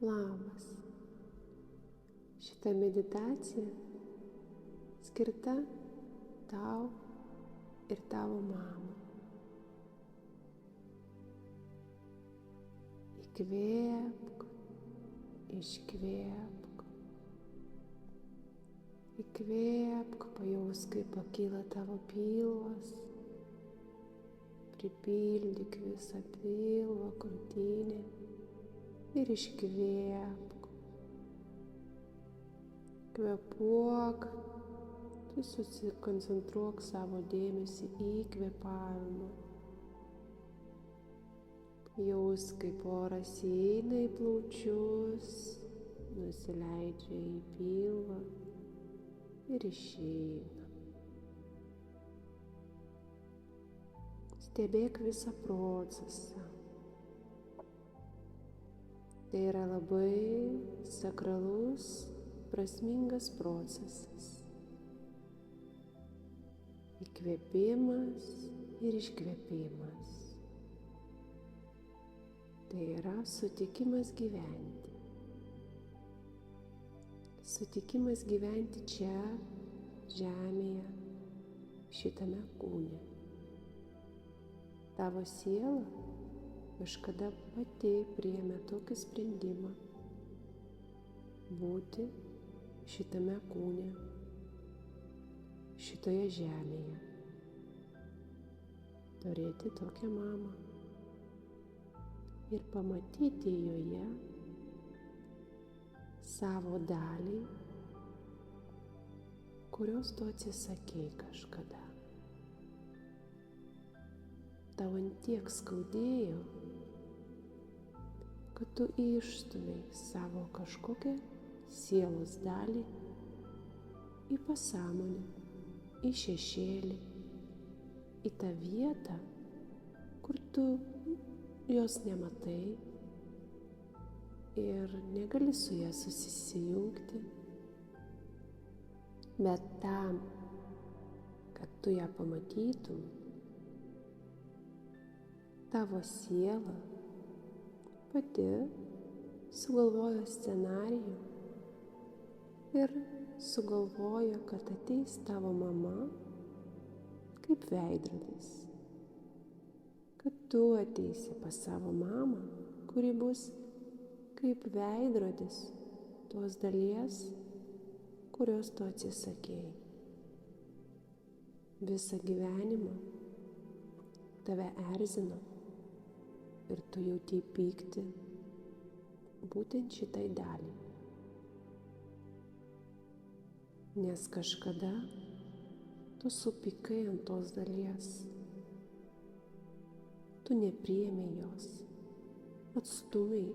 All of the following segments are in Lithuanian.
Labas. Šita meditacija skirta tau ir tavo mamai. Įkvėpk, iškvėpk. Įkvėpk, pajausk, kaip pakyla tavo pilvas. Pripildyk visą pilvo krūtinę ir iškvėpk. Kvėpuok, tu susikoncentruok savo dėmesį į kvėpavimą. Jausk, kaip oras įeina į plaučius, nusileidžia į pilvą ir išeina. Stebėk visą procesą. Tai yra labai sakralus, prasmingas procesas. Įkvėpimas ir iškvėpimas. Tai yra sutikimas gyventi. Sutikimas gyventi čia, žemėje, šitame kūne. Tavo siela kažkada pati priėmė tokį sprendimą būti šitame kūne, šitoje žemėje, turėti tokią mamą ir pamatyti joje savo dalį, kurios tu atsisakei kažkada. Tau antiek skaudėjo, kad tu išstumei savo kažkokią sielos dalį į pasąmonę, į šešėlį, į tą vietą, kur tu jos nematai ir negali su ja susijungti. Bet tam, kad tu ją pamatytum, tavo siela pati sugalvojo scenarijų ir sugalvojo, kad ateis tavo mama kaip veidrodis. Kad tu ateisi pas savo mamą, kuri bus kaip veidrodis tos dalies, kurios tu atsisakei. Visą gyvenimą tave erzino ir tu jautei pyktį būtent šitai daliai. Nes kažkada tu supykai ant tos dalies. Tu nepriėmei jos, atstūmei,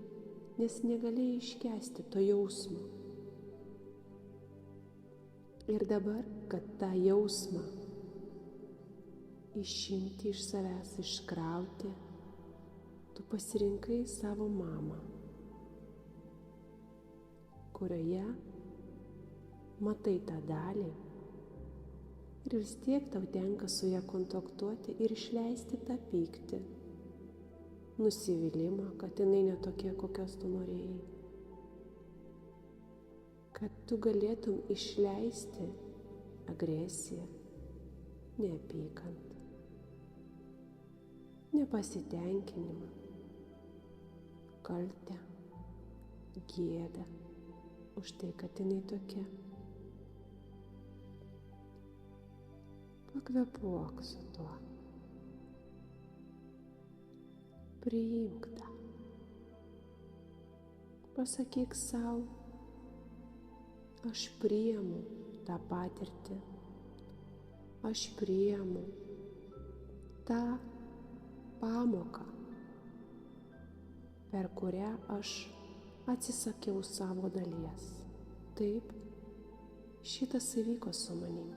nes negalėjai iškęsti to jausmo. Ir dabar, kad tą jausmą išimti iš savęs, iškrauti, tu pasirinkai savo mamą, kurioje matai tą dalį ir vis tiek tau tenka su ją kontaktuoti ir išleisti tą pyktį, nusivylimą, kad jinai netokia, kokios tu norėjai. Kad tu galėtum išleisti agresiją, neapykantą, nepasitenkinimą, kaltę, gėdą už tai, kad jinai tokia. Pakvėpuok su tuo. Priimk tą. Pasakyk sau, aš priimu tą patirtį, aš priimu tą pamoką, per kurią aš atsisakiau savo dalies. Taip, šitas įvyko su manim.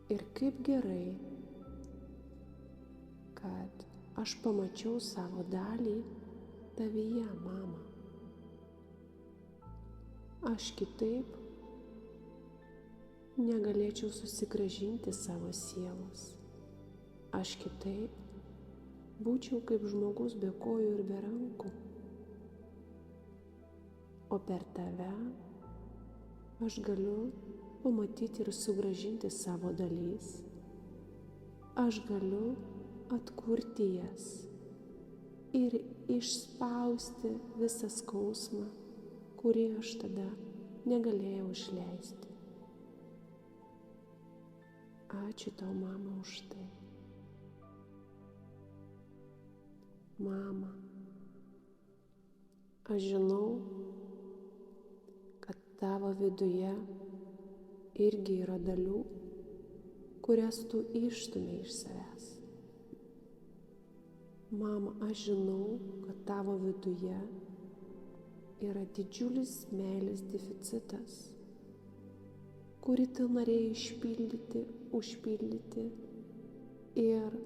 Ir kaip gerai, kad aš pamačiau savo dalį tavyje, mama. Aš kitaip negalėčiau susigrąžinti savo sielos. Aš kitaip būčiau kaip žmogus be kojų ir be rankų, o per tave aš galiu pamatyti ir sugrąžinti savo dalys. Aš galiu atkurti jas ir išspausti visą skausmą, kurį aš tada negalėjau išleisti. Ačiū tau, mama, už tai. Mama, aš žinau, kad tavo viduje irgi yra dalių, kurias tu išstumi iš savęs. Mama, aš žinau, kad tavo viduje yra didžiulis meilės deficitas, kurį tu norėjai išpildyti, užpildyti ir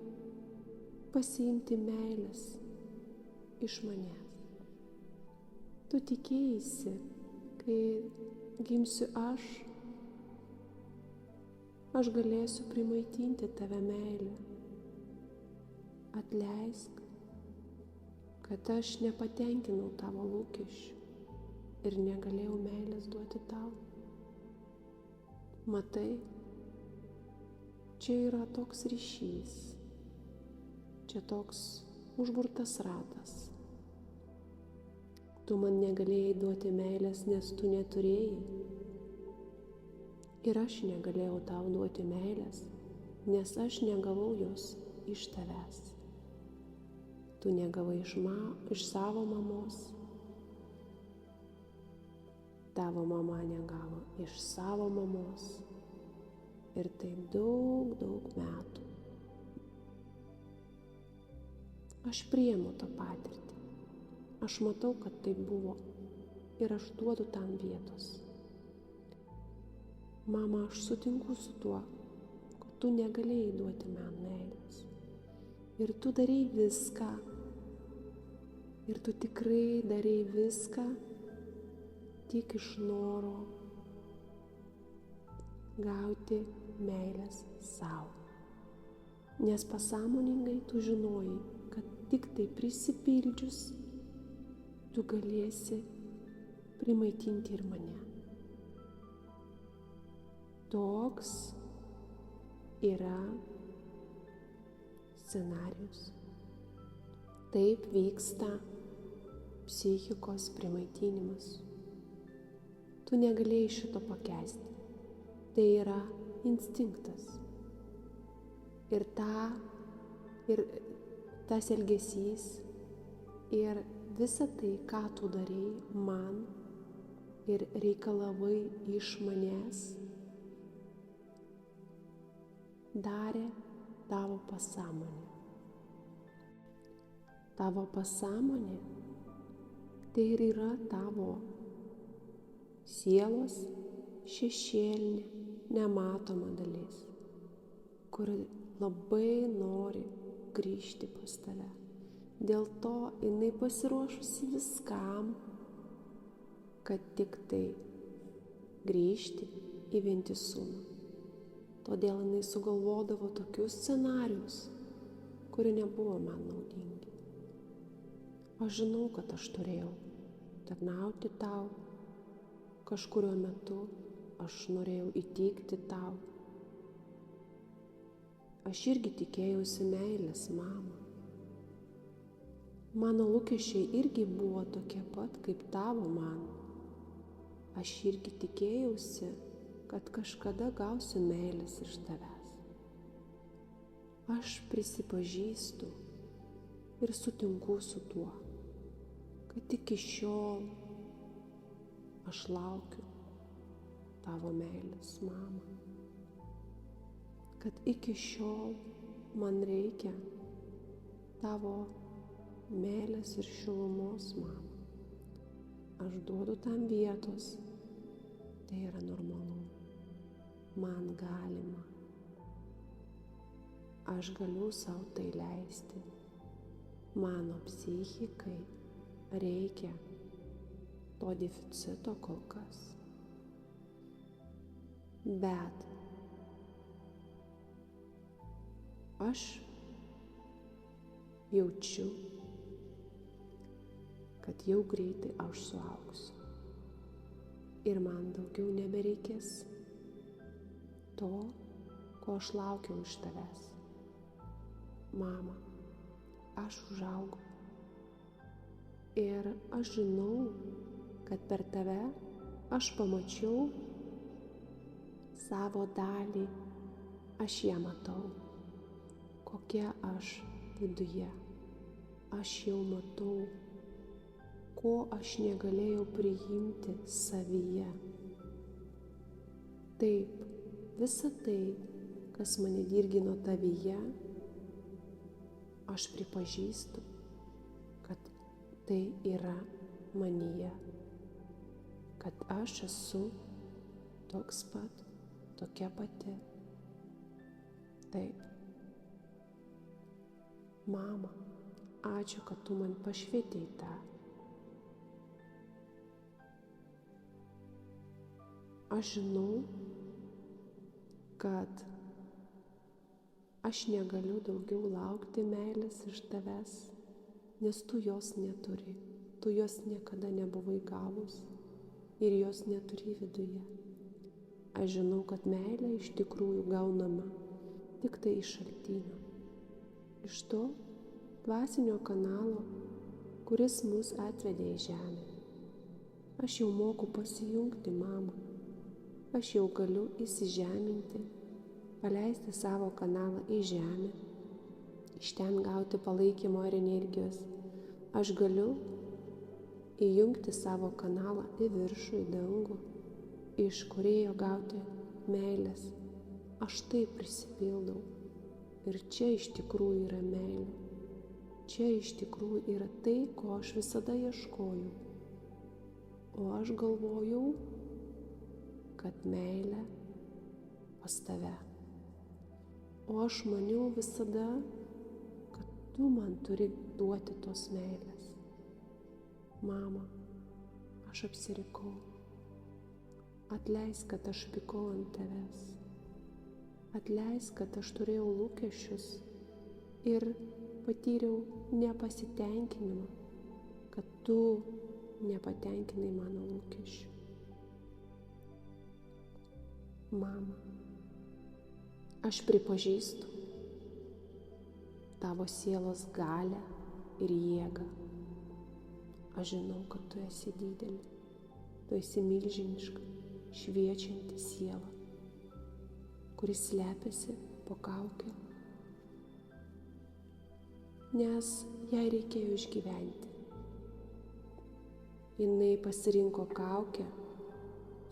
pasiimti meilės iš manęs. Tu tikėjaisi, kai gimsiu aš galėsiu primaitinti tave meilę. Atleisk, kad aš nepatenkinau tavo lūkesčių ir negalėjau meilės duoti tau. Matai, čia yra toks ryšys, čia toks užburtas ratas. Tu man negalėjai duoti meilės, nes tu neturėjai. Ir aš negalėjau tau duoti meilės, nes aš negavau jos iš tavęs. Tu negavai iš savo mamos. Tavo mama negavo iš savo mamos. Ir taip daug metų. Aš priimu tą patirtį. Aš matau, kad taip buvo. Ir aš duodu tam vietos. Mama, aš sutinku su tuo, kad tu negalėjai duoti man meilės. Ir tu darei viską. Ir tu tikrai darei viską tik iš noro gauti meilės savo. Nes pasąmoningai tu žinojai, kad tik tai prisipildžius tu galėsi primaitinti ir mane. Toks yra scenarijus. Taip vyksta psichikos primaitinimas. Tu negalėjai šito pakęsti. Tai yra instinktas. Ir tas elgesys ir visa tai, ką tu darei man ir reikalavai iš manęs, darė tavo pasąmonė. Tavo pasąmonė tai ir yra tavo sielos šešėlinė, nematoma dalis, kuri labai nori grįžti pas tave. Dėl to jinai pasiruošusi viskam, kad tik tai grįžti į vientisumą. Todėl jinai sugalvodavo tokius scenarius, kurie nebuvo man naudingi. Aš žinau, kad aš turėjau tarnauti tau, kažkuriuo metu aš norėjau įtikti tau. Aš irgi tikėjausi meilės, mama. Mano lūkesčiai irgi buvo tokie pat kaip tavo man. Aš irgi tikėjausi, kad kažkada gausiu meilės iš tavęs. Aš prisipažįstu ir sutinku su tuo, kad iki šiol aš laukiu tavo meilės, mama. Kad iki šiol man reikia tavo meilės ir šilumos, mama. Aš duodu tam vietos, tai yra normalu. Man galima. Aš galiu savo tai leisti. Mano psichikai reikia to deficito kol kas. Bet aš jaučiu, kad jau greitai aš suaugsiu. ir man daugiau nebereikės to, ko aš laukiau iš tavęs. Mama, aš užaugau ir aš žinau, kad per tave aš pamačiau savo dalį, aš ją matau, kokia aš viduje. Aš jau matau, ko aš negalėjau priimti savyje. Taip, visa tai, kas mane dirgino tavyje, aš pripažįstu, kad tai yra manyje, kad aš esu toks pat, tokia pati. Taip. Mama, ačiū, kad tu man pašvietei tą. Aš žinau, kad aš negaliu daugiau laukti meilės iš tavęs, nes tu jos neturi. Tu jos niekada nebuvai gavus ir jos neturi viduje. Aš žinau, kad meilė iš tikrųjų gaunama tik tai iš šaltinio. Iš to dvasinio kanalo, kuris mus atvedė į žemę. Aš jau moku pasijungti, mama. Aš jau galiu įsižeminti, paleisti savo kanalą į žemę, iš ten gauti palaikymo ir energijos. Aš galiu įjungti savo kanalą į viršų, į dangų, iš Kūrėjo gauti meilės. Aš taip prisipildau. Ir čia iš tikrųjų yra meilė. Čia iš tikrųjų yra tai, ko aš visada ieškojau. O aš galvojau, kad meilė pas tave. O aš maniau visada, kad tu man turi duoti tos meilės. Mama, aš apsirikau. Atleisk, kad aš pykau ant tavęs. Atleisk, kad aš turėjau lūkesčius ir patyriau nepasitenkinimą, kad tu nepatenkinai mano lūkesčių. Mama, aš pripažįstu tavo sielos galią ir jėgą. Aš žinau, kad tu esi didelė, tu esi milžiniška, šviečianti siela, kuris slepiasi po kaukę, nes jai reikėjo išgyventi. Jinai pasirinko kaukę,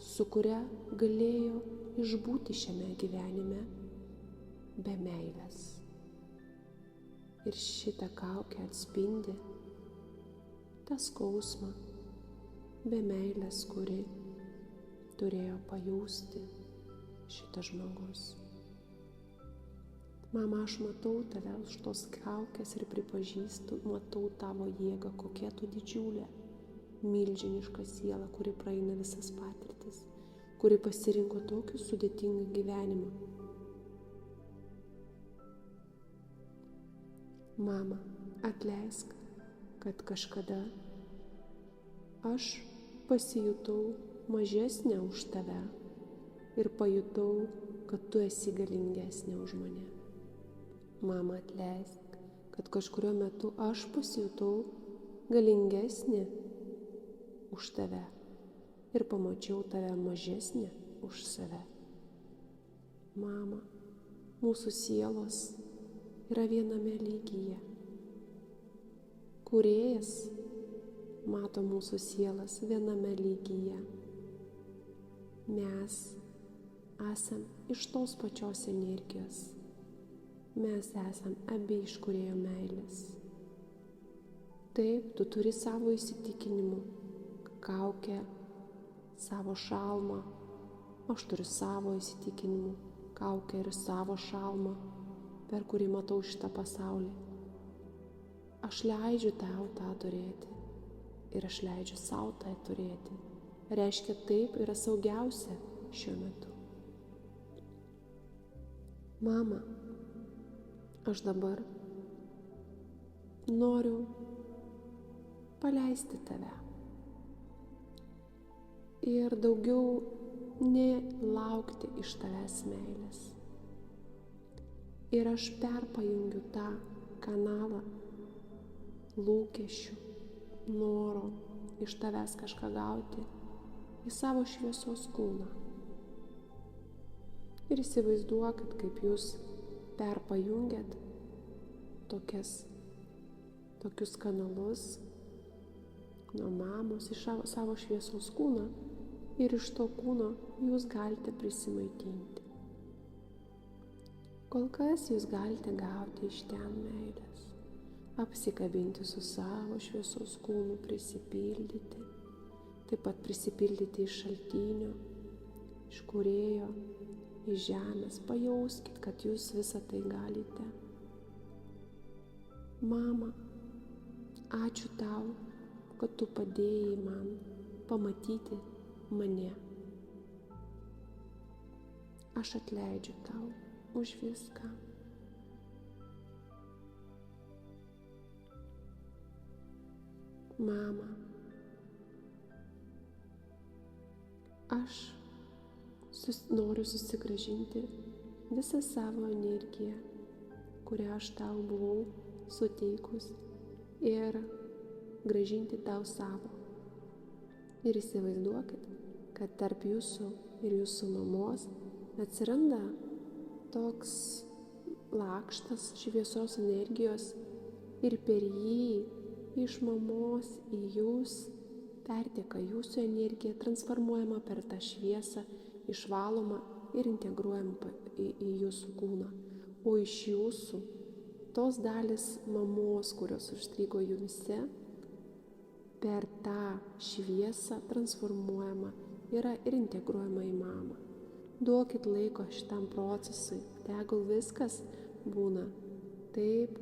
su kuria galėjo išbūti šiame gyvenime be meilės. Ir šitą kaukę atspindi tą skausmą be meilės, kuri turėjo pajusti šitas žmogus. Mama, aš matau tave už tos kaukės ir pripažįstu, matau tavo jėgą, kokia tu didžiulė, milžiniška siela, kuri praeina visas patirtis, kuri pasirinko tokį sudėtingą gyvenimą. Mama, atleisk, kad kažkada aš pasijutau mažesnė už tave ir pajutau, kad tu esi galingesnė už mane. Mama, atleisk, kad kažkurio metu aš pasijutau galingesnė už tave ir pamačiau tave mažesnė už save. Mama, mūsų sielos yra viename lygyje. Kūrėjas mato mūsų sielas viename lygyje. Mes esam iš tos pačios energijos. Mes esam abi iš Kūrėjo meilės. Taip, tu turi savo įsitikinimų, kaukę, savo šalmą. Aš turiu savo įsitikinimų, kaukę ir savo šalmą, per kurį matau šitą pasaulį. Aš leidžiu tau tą turėti ir aš leidžiu savo tą turėti. Reiškia, taip yra saugiausia šiuo metu. Mama, aš dabar noriu paleisti tave. ir daugiau nelaukti iš tavęs meilės. Ir aš perpajungiu tą kanalą lūkesčių, noro iš tavęs kažką gauti į savo šviesos kūną. Ir įsivaizduokit, kaip jūs perpajungiat tokius kanalus nuo mamos į savo šviesos kūną ir iš to kūno jūs galite prisimaitinti. Kol kas jūs galite gauti iš ten meilės, apsikabinti su savo šviesos kūnu, prisipildyti, taip pat prisipildyti iš šaltinio, iš Kūrėjo, iš žemės. Pajauskit, kad jūs visą tai galite. Mama, ačiū tau, kad tu padėjai man pamatyti mane. Aš atleidžiu tau už viską. Mama, aš noriu susigrąžinti visą savo energiją, kurią aš tau buvau suteikus, ir grąžinti tau savo. Ir įsivaizduokit, kad tarp jūsų ir jūsų mamos atsiranda toks lakštas šviesos energijos ir per jį iš mamos į jūs perteka jūsų energija, transformuojama per tą šviesą, išvaloma ir integruojama į jūsų kūną. O iš jūsų tos dalis mamos, kurios užstrigo jumse, per tą šviesą transformuojama yra ir integruojama į mamą. Duokit laiko šitam procesui, tegul viskas būna taip,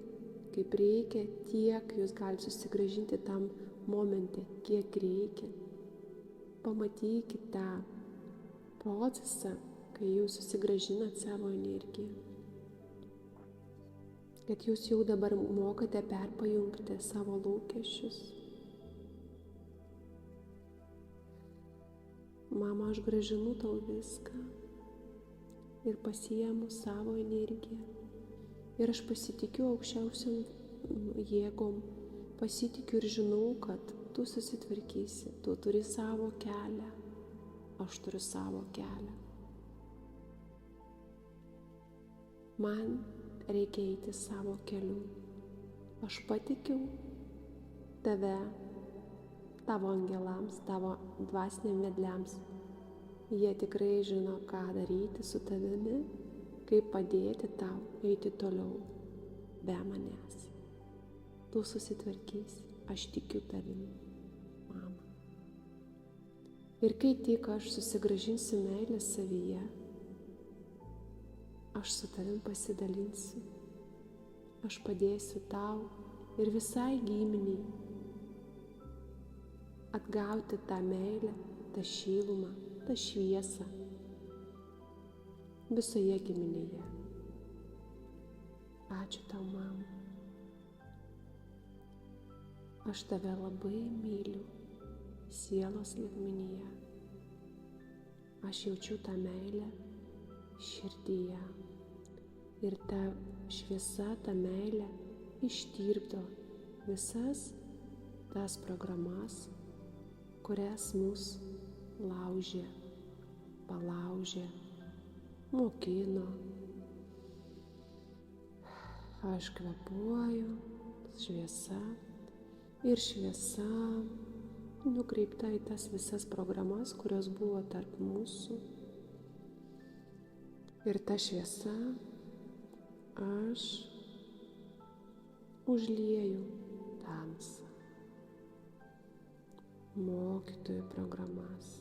kaip reikia, tiek jūs galite susigrąžinti tam momente, kiek reikia. Pamatykit tą procesą, kai jūs susigrąžinat savo energiją. Kad jūs jau dabar mokate perpajungti savo lūkesčius. Mama, aš grąžinu tau viską ir pasiimu savo energiją. Ir aš pasitikiu aukščiausiom jėgom, pasitikiu ir žinau, kad tu susitvarkysi, tu turi savo kelią, aš turiu savo kelią. Man reikia eiti savo keliu. Aš patikiu tave, tavo angelams, tavo dvasiniam vedliams. Jie tikrai žino, ką daryti su tavimi, kaip padėti tau eiti toliau be manęs. Tu susitvarkysi, aš tikiu tavimi, mama. Ir kai tik aš susigrąžinsiu meilę savyje, aš su tavim pasidalinsiu. Aš padėsiu tau ir visai giminiai atgauti tą meilę, tą šilumą, tą šviesą visoje giminėje. Ačiū tau, mama. Aš tave labai myliu sielos lygmenyje. Aš jaučiu tą meilę širdyje. Ir ta šviesa, ta meilė ištirpdo visas tas programas, kurias mus laužė, palaužė, mokino. Aš kvėpuoju, šviesa ir šviesa nukreipta į tas visas programas, kurios buvo tarp mūsų. Ir ta šviesa aš užlieju tamsą, mokytojų programas.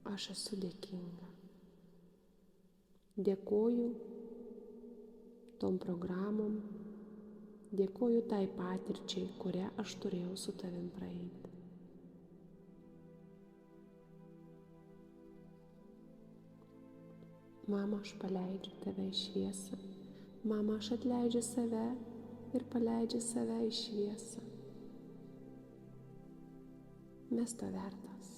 Aš esu dėkinga. Dėkoju tom programom, dėkoju tai patirčiai, kurią aš turėjau su tavim praeiti. Mama, aš paleidžiu tave į šviesą. Mama, aš atleidžiu save ir paleidžiu save į šviesą. Mes to vertas.